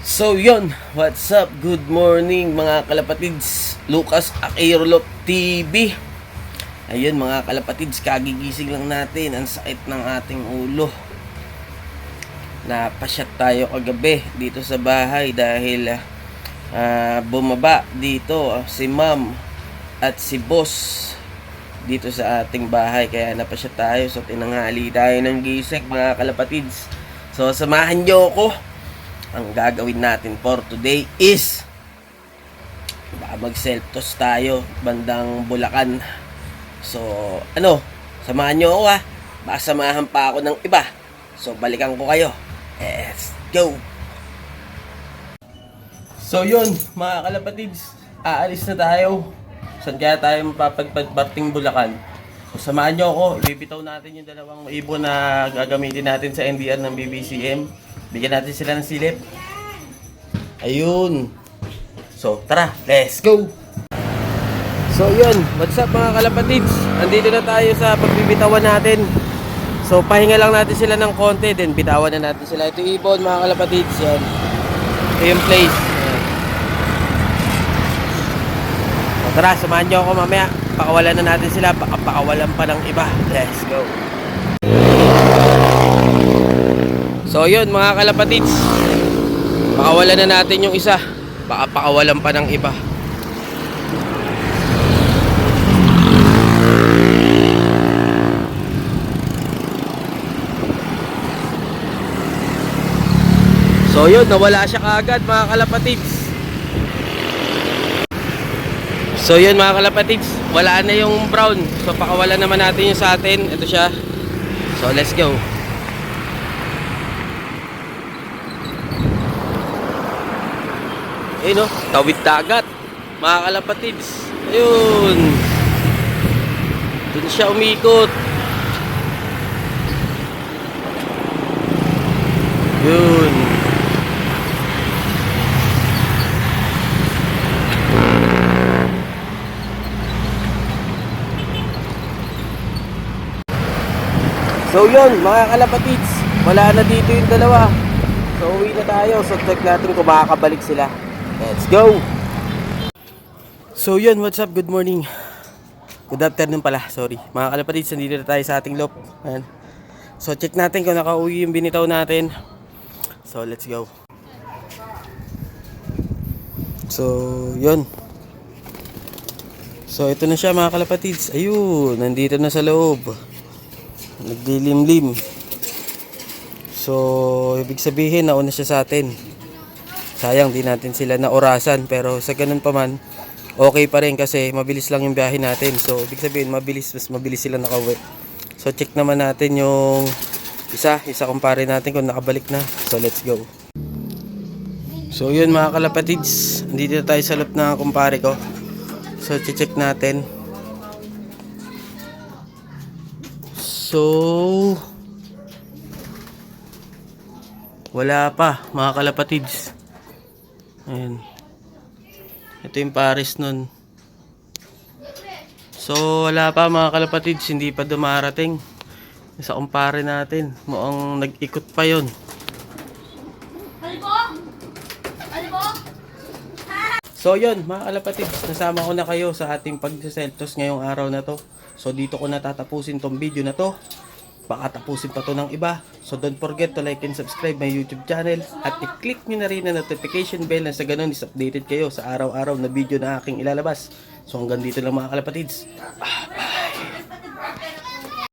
So yun, what's up? Good morning mga kalapatids, Lucas Acairlop TV. Ayun mga kalapatids, kagigising lang natin. Ang sakit ng ating ulo. Napasyat tayo kagabi dito sa bahay dahil bumaba dito si ma'am at si boss dito sa ating bahay. Kaya napasyat tayo, so tinanghali tayo ng gising mga kalapatids. So samahan nyo ako. Ang gagawin natin for today is baka mag-self-toast tayo bandang Bulacan. So, samahan nyo ako ha. Baka samahan pa ako ng iba. So, balikan ko kayo. Let's go! So, yun, mga kalapatids. Aalis na tayo. Saan kaya tayo mapapagparting Bulacan? So, samahan nyo ako. Ibibitaw natin yung dalawang ibon na gagamitin natin sa NDR ng BBCM. Bigyan natin sila ng silip. Ayun. So, tara. Let's go! So, yun. What's up mga kalapatids? Andito na tayo sa pagbibitawan natin. So, pahinga lang natin sila ng konti. Then, bitawan na natin sila. Ito ibon mga kalapatids. Yan. Ito yung place. Yan. So, tara. Samahan nyo ako mamaya. Pakawalan na natin sila. Pakawalan pa ng iba. Let's go! So yun mga kalapatids, pakawalan na natin yung isa. Baka pakawalan pa ng iba. So yun, nawala siya kaagad mga kalapatids. So yun mga kalapatids, wala na yung brown. So pakawalan naman natin yung sa atin. Ito siya. So let's go. Ayun o, tawid dagat mga kalapatids. Ayun, dun siya umikot. Yun. So yun mga kalapatids, wala na dito yung dalawa. So uwi na tayo. So check natin kung makakabalik sila. Let's go! So yun, what's up? Good morning. Good afternoon pala, sorry. Mga kalapatids, nandito na tayo sa ating loop. Ayan. So check natin kung nakauwi yung binitaw natin. So let's go. So yun. So ito na siya mga kalapatids. Ayun, nandito na sa loob. Nagdilimlim. So ibig sabihin nauna siya sa atin. Sayang di natin sila na orasan, pero sa ganun pa man okay pa rin kasi mabilis lang yung biyahe natin. So ibig sabihin mas mabilis sila nakauwi. So check naman natin yung isa kumpare natin kung nakabalik na. So let's go. So yun mga kalapatids, andito tayo sa lot na kumpare ko. So check natin. So wala pa mga kalapatids. Ayan. Ito yung pares nun. So wala pa mga kalapatids, hindi pa dumarating. Sa kumpare natin, mukhang nag-ikot pa yon. So yun mga kalapatids, nasama ko na kayo sa ating pagsaseltos ngayong araw na to. So dito ko natatapusin tong video na to. Baka tapusin pa to ng iba. So don't forget to like and subscribe my YouTube channel. At i-click nyo na rin ang notification bell na sa ganun is updated kayo sa araw-araw na video na aking ilalabas. So hanggang dito lang mga kalapatids.